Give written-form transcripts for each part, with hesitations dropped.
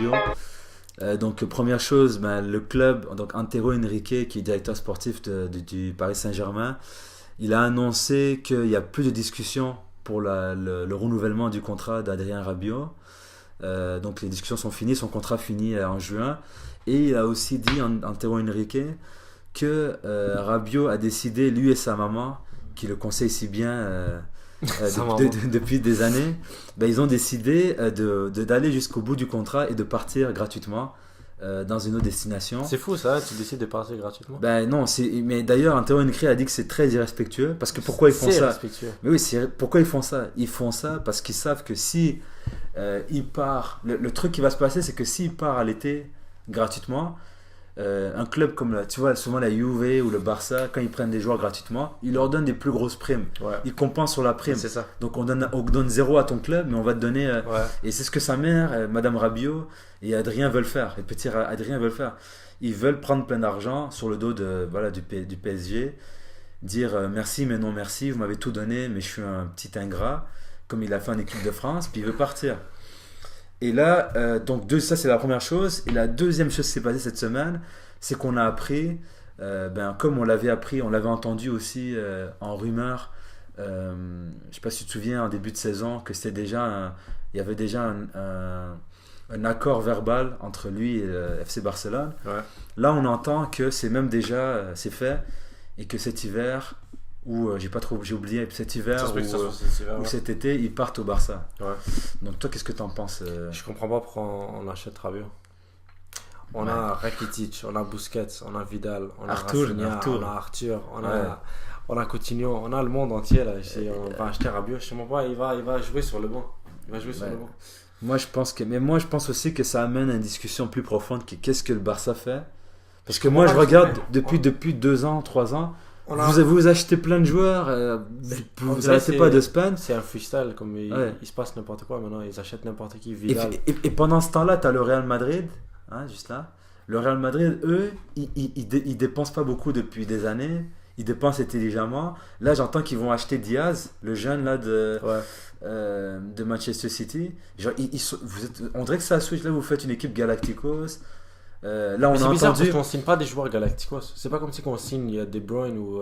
Rabiot. Donc première chose, le club, donc Antero Henrique, qui est directeur sportif du Paris Saint-Germain, il a annoncé qu'il n'y a plus de discussion pour le renouvellement du contrat d'Adrien Rabiot. Donc les discussions sont finies, son contrat finit en juin. Et il a aussi dit, Antero Henrique, que Rabiot a décidé, lui et sa maman, qui le conseille si bien depuis des années, ils ont décidé d'aller jusqu'au bout du contrat et de partir gratuitement dans une autre destination. C'est fou ça, tu décides de partir gratuitement. Non, mais d'ailleurs Antero Henrique a dit que c'est très irrespectueux, parce que pourquoi ils font ça? Mais oui, pourquoi ils font ça? Ils font ça parce qu'ils savent que si il part, le truc qui va se passer, c'est que s'il part à l'été gratuitement, un club comme tu vois souvent la Juve ou le Barça, quand ils prennent des joueurs gratuitement, ils leur donnent des plus grosses primes. Ils compensent sur la prime. C'est ça. Donc on donne zéro à ton club, mais on va te donner et c'est ce que sa mère, Madame Rabiot et Adrien veulent faire, et petit Adrien veulent faire. Ils veulent prendre plein d'argent sur le dos du PSG, dire merci mais non merci, vous m'avez tout donné mais je suis un petit ingrat, comme il a fait en équipe de France, puis il veut partir. Et là, ça c'est la première chose. Et la deuxième chose qui s'est passée cette semaine, c'est qu'on a appris, comme on l'avait entendu aussi en rumeur, je ne sais pas si tu te souviens en début de saison, que il y avait déjà un accord verbal entre lui et le FC Barcelone. Ouais. Là, on entend que c'est même déjà c'est fait, et que cet hiver, j'ai oublié, cet hiver ou cet été, ils partent au Barça. Ouais. Donc toi, qu'est-ce que t'en penses? Je comprends pas pourquoi on achète Rabiot. On a Rakitic, on a Busquets, on a Vidal, on a Rafinha, on a Arthur, on a Coutinho, on a le monde entier là. On va acheter Rabiot, je sais même pas, il va jouer sur le banc. Le banc. Moi je pense aussi que ça amène à une discussion plus profonde qu'est-ce que le Barça fait. Parce que moi je regarde depuis 2 ans, 3 ans. Vous achetez plein de joueurs, vous n'arrêtez pas de spam. C'est un freestyle, comme il se passe n'importe quoi maintenant, ils achètent n'importe qui. Et pendant ce temps-là, tu as le Real Madrid, juste là. Le Real Madrid, eux, ils dépensent pas beaucoup depuis des années, ils dépensent intelligemment. Là, j'entends qu'ils vont acheter Diaz, le jeune là de Manchester City. Genre, on dirait que ça switch là, vous faites une équipe Galacticos. Là on a bizarre entendu parce qu'on signe pas des joueurs Galacticos. C'est pas comme si on signe De Bruyne ou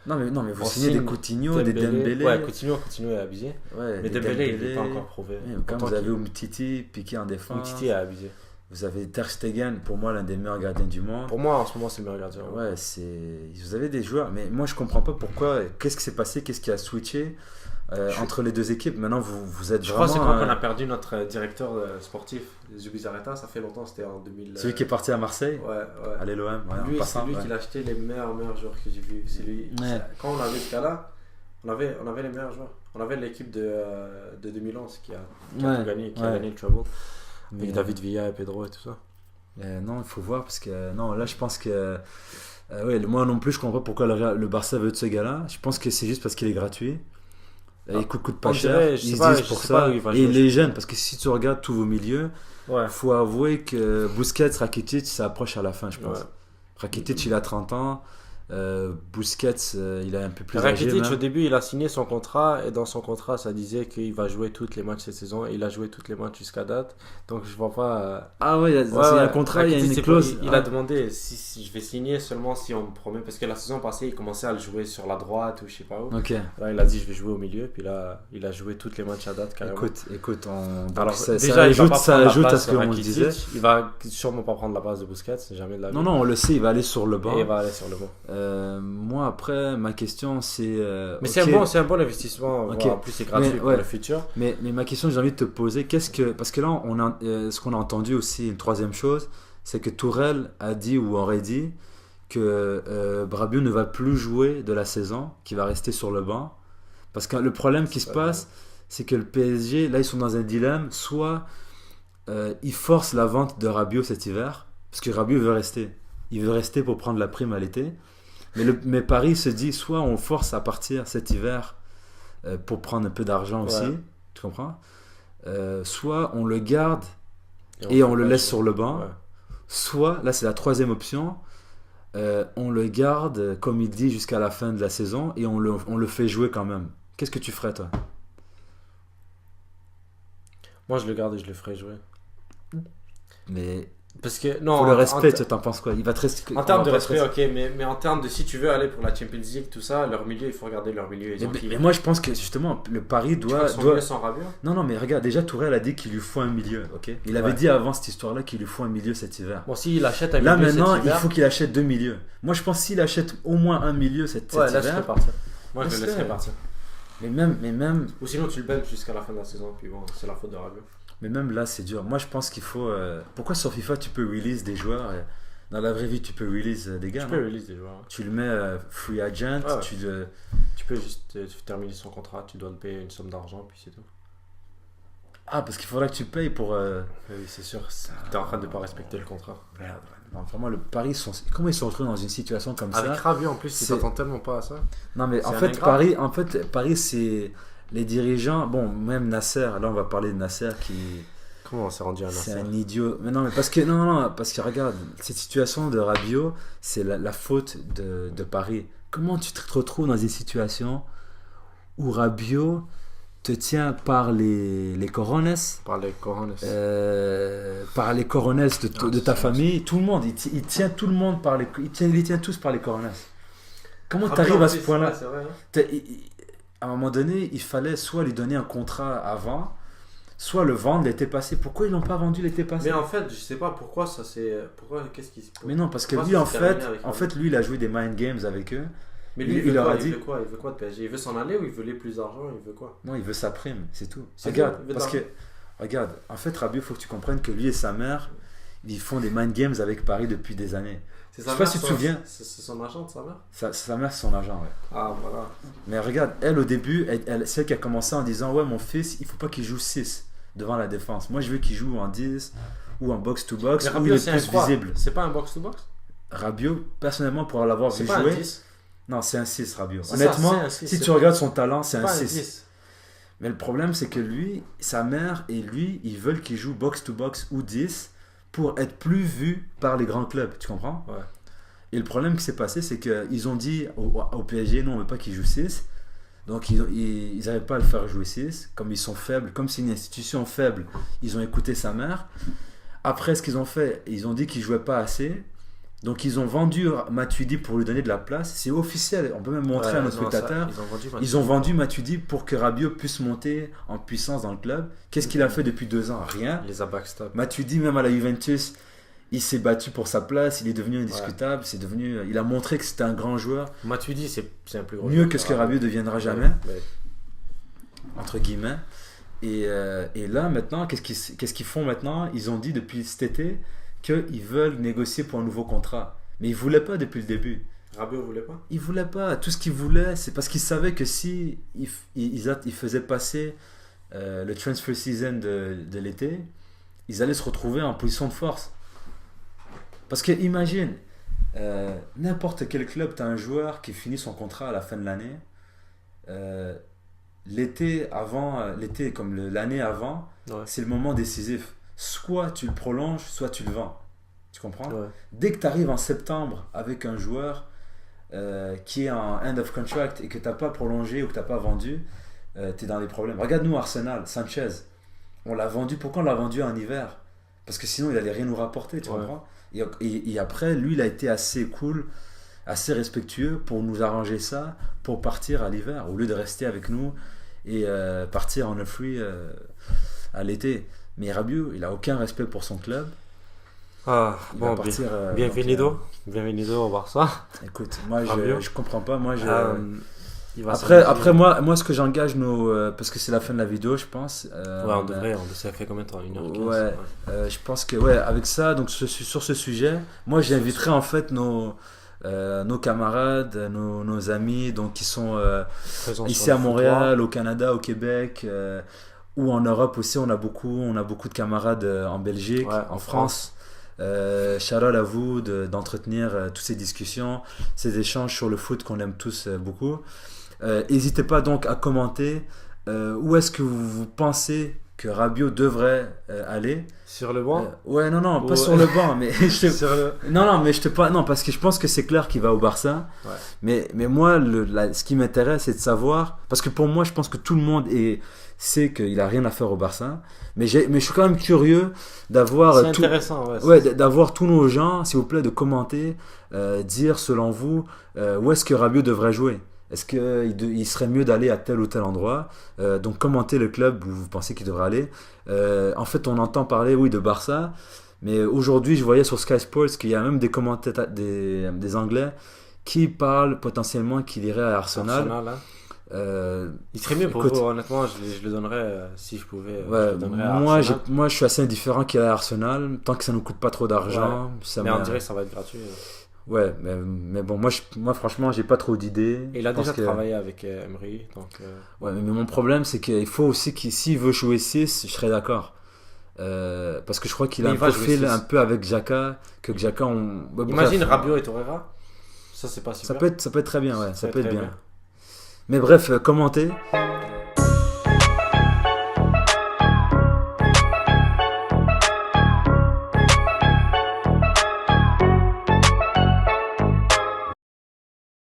non mais vous signez des Coutinho, des Dembélé. Ouais, Coutinho est abusé. Ouais, mais Dembélé il est pas encore prouvé. Quand vous avez Umtiti piqué en défense. Umtiti est abusé. Vous avez Ter Stegen, pour moi l'un des meilleurs gardiens du monde. Pour moi en ce moment c'est le meilleur gardien. Ouais, vous avez des joueurs, mais moi je comprends pas pourquoi. Qu'est-ce qui s'est passé, qu'est-ce qui a switché entre les deux équipes. Maintenant vous êtes je vraiment. Je crois c'est quand on a perdu notre directeur sportif, Zubizarreta, ça fait longtemps, c'était en 2000. Celui qui est parti à Marseille. Ouais. À l'OM. Lui, c'est lui qui a acheté les meilleurs joueurs que j'ai vus. C'est lui. Ouais. Quand on avait ce cas-là, on avait les meilleurs joueurs. On avait l'équipe de 2011 qui a tout gagné, qui a gagné le treble. Avec David Villa et Pedro et tout ça. Non, il faut voir parce que là je pense que moi non plus je comprends pas pourquoi le Barça veut de ce gars-là. Je pense que c'est juste parce qu'il est gratuit. Il coûte pas cher. Ils se disent pour ça. Et il est jeune parce que si tu regardes tous vos milieux, faut avouer que Busquets, Rakitic, ça approche à la fin, je pense. Ouais. Rakitic, il a 30 ans. Busquets, il a un peu plus âgé. Rakitic, au début, il a signé son contrat et dans son contrat, ça disait qu'il va jouer tous les matchs cette saison. Et il a joué tous les matchs jusqu'à date. Donc je vois pas. Ah ouais, il y a un contrat, Rakitic, il y a une clause. Il a demandé si je vais signer seulement si on me promet. Parce que la saison passée, il commençait à le jouer sur la droite ou je sais pas où. Okay. Là, il a dit je vais jouer au milieu. Puis là, il a joué tous les matchs à date carrément. Écoute, alors, ça ajoute à ce qu'on disait. Il va sûrement pas prendre la place de Busquets, jamais de la vie. Non, on le sait, il va aller sur le banc. Et il va aller sur le banc. Moi après ma question c'est mais c'est un bon investissement, en plus c'est gratuit pour le futur, mais ma question j'ai envie de te poser parce que là ce qu'on a entendu aussi, une troisième chose, c'est que Tourelle a dit ou aurait dit que Rabiot ne va plus jouer de la saison, qu'il va rester sur le banc, parce que le problème qui se passe c'est que le PSG là ils sont dans un dilemme, soit ils forcent la vente de Rabiot cet hiver parce que Rabiot veut rester pour prendre la prime à l'été. Mais Paris se dit soit on force à partir cet hiver pour prendre un peu d'argent aussi, tu comprends, soit on le garde et on le laisse sur le banc, soit, là c'est la troisième option, on le garde comme il dit jusqu'à la fin de la saison et on le fait jouer quand même. Qu'est-ce que tu ferais toi? Moi je le garde et je le ferai jouer. Mais parce que non, pour le respect, t'en penses quoi? Il va te en termes de respect, ok, mais en termes de si tu veux aller pour la Champions League, tout ça, leur milieu, il faut regarder leur milieu. Mais moi, je pense que justement, le Paris doit. Milieu sans Rabiot. Non, mais regarde, déjà Tourelle a dit qu'il lui faut un milieu, ok? Il avait dit avant cette histoire-là qu'il lui faut un milieu cet hiver. Bon, s'il achète un milieu là maintenant, cet hiver, il faut qu'il achète 2 milieux. Moi, je pense s'il achète au moins un milieu cet hiver. Laisse-le partir. Moi, je le laisserai partir. Mais même. Ou sinon, tu le benches jusqu'à la fin de la saison, puis bon, c'est la faute de Rabiot. Mais même là, c'est dur. Moi, je pense qu'il faut. Pourquoi sur FIFA, tu peux release des joueurs dans la vraie vie, tu peux release des gars. Tu peux release des joueurs. Tu le mets free agent. Ouais. Tu peux juste terminer son contrat, tu dois le payer une somme d'argent, puis c'est tout. Ah, parce qu'il faudra que tu payes pour. Oui, c'est sûr. T'es en train de ne pas respecter le contrat. Merde. Non, vraiment, le Paris, comment ils sont retrouvés dans une situation comme ça? Avec Rabiot en plus, ils s'attendent tellement pas à ça. Non, mais en fait, Paris, c'est les dirigeants. Bon, même Nasser, là, on va parler de Nasser qui. Comment on s'est rendu à Nasser? C'est un idiot. Mais non, mais parce que regarde, cette situation de Rabiot, c'est la faute de Paris. Comment tu te retrouves dans une situation où Rabiot te tient par les corones, par les corones de ta famille, tout le monde, il tient tout le monde par il tient tous par les corones. Comment tu arrives à ce point-là? C'est vrai, à un moment donné, il fallait soit lui donner un contrat avant, soit le vendre l'été passé. Pourquoi ils l'ont pas vendu l'été passé? Mais en fait, je sais pas pourquoi ça c'est. Qu'est-ce qui se passe? Mais non, parce que lui, en fait, lui, il a joué des mind games avec eux. Mais lui, il leur a dit. Il veut quoi de PSG? Il veut s'en aller ou il veut les plus d'argent? Il veut quoi? Non, il veut sa prime, c'est tout. Regarde, en fait, Rabiot, il faut que tu comprennes que lui et sa mère, ils font des mind games avec Paris depuis des années. Je sais pas si tu te souviens. C'est son agent, sa mère? Sa mère, c'est son agent, ouais. Ah, voilà. Mais regarde, elle, au début, c'est elle qui a commencé en disant: ouais, mon fils, il faut pas qu'il joue 6 devant la défense. Moi, je veux qu'il joue en 10 ou en box-to-box, où il est plus visible. C'est pas un box-to-box? Rabiot, personnellement, pour l'avoir vu jouer. C'est pas un 10? Non, c'est un 6, Rabiot. Honnêtement, si tu regardes son talent, c'est un 6. Mais le problème, c'est que lui, sa mère et lui, ils veulent qu'il joue box-to-box ou 10 pour être plus vu par les grands clubs. Tu comprends? Ouais. Et le problème qui s'est passé, c'est qu'ils ont dit au PSG: non, on ne veut pas qu'il joue 6. Donc, ils n'arrivent pas à le faire jouer 6. Comme ils sont faibles, comme c'est une institution faible, ils ont écouté sa mère. Après, ce qu'ils ont fait, ils ont dit qu'il ne jouait pas assez. Donc ils ont vendu Matuidi pour lui donner de la place. C'est officiel, on peut même montrer à nos spectateurs. Ils ont vendu Matuidi pour que Rabiot puisse monter en puissance dans le club. Qu'est-ce qu'il a fait depuis 2 ans? Rien. Il les a backstop. Matuidi, même à la Juventus, il s'est battu pour sa place. Il est devenu indiscutable. Il a montré que c'était un grand joueur. Matuidi, c'est un plus gros mieux que ce que Rabiot deviendra jamais. Entre guillemets. Et là maintenant, qu'est-ce qu'ils font maintenant? Ils ont dit depuis cet été qu'ils veulent négocier pour un nouveau contrat. Mais ils ne voulaient pas depuis le début. Rabiot ne voulait pas? Il ne voulait pas. Tout ce qu'il voulait, c'est parce qu'il savait que si il faisait passer le transfer season de l'été, ils allaient se retrouver en position de force. Parce que imagine, n'importe quel club, tu as un joueur qui finit son contrat à la fin de l'année. L'été comme l'année avant, c'est le moment décisif. Soit tu le prolonges, soit tu le vends. Tu comprends? Dès que tu arrives en septembre avec un joueur qui est en end of contract et que tu n'as pas prolongé ou que tu n'as pas vendu, tu es dans des problèmes. Regarde-nous Arsenal, Sanchez. On l'a vendu. Pourquoi on l'a vendu en hiver? Parce que sinon il n'allait rien nous rapporter. Tu comprends? Et après, lui, il a été assez cool, assez respectueux pour nous arranger ça, pour partir à l'hiver, au lieu de rester avec nous et partir en free à l'été. Mais Rabiot, il n'a aucun respect pour son club. Ah, bon, bienvenido au Barça. Écoute, moi, je comprends pas. Moi, après, moi, ce que j'engage parce que c'est la fin de la vidéo, je pense. Ça fait combien de temps? 1h15. Ouais. Je pense que, avec ça, donc sur ce sujet, moi, j'inviterai en fait nos camarades, nos amis, donc qui sont ici à Montréal, au Canada, au Québec. Ou en Europe aussi, on a beaucoup de camarades en Belgique, en France. Shout out à vous d'entretenir toutes ces discussions, ces échanges sur le foot qu'on aime tous beaucoup. N'hésitez pas donc à commenter où est-ce que vous pensez que Rabiot devrait aller. Sur le banc? Pas sur le banc, mais non, parce que je pense que c'est clair qu'il va au Barça. Mais moi, ce qui m'intéresse, c'est de savoir, parce que pour moi, je pense que tout le monde sait qu'il a rien à faire au Barça. Mais je suis quand même curieux d'avoir c'est intéressant, d'avoir tous nos gens, s'il vous plaît, de commenter, dire selon vous où est-ce que Rabiot devrait jouer. Est-ce qu'il serait mieux d'aller à tel ou tel endroit? Donc commentez le club où vous pensez qu'il devrait aller. En fait, on entend parler, oui, de Barça, mais aujourd'hui, je voyais sur Sky Sports qu'il y a même des commentateurs, des Anglais qui parlent potentiellement qu'il irait à Arsenal. Il serait mieux pour vous, honnêtement, je le donnerais si je pouvais. Moi, je suis assez indifférent qu'il aille à Arsenal, tant que ça ne nous coûte pas trop d'argent. Mais on dirait que ça va être gratuit. Ouais, mais bon, moi franchement, j'ai pas trop d'idées. Et il a déjà travaillé avec Emery, donc... Ouais, mais mon problème, c'est qu'il faut aussi s'il veut jouer 6, je serais d'accord. Parce que je crois qu'il a un profil un peu avec Xhaka, que Xhaka, Imagine Rabiot et Torreira. Ça, c'est pas super. Ça peut être très bien, ouais. Ça peut être bien. Mais bref, commentez.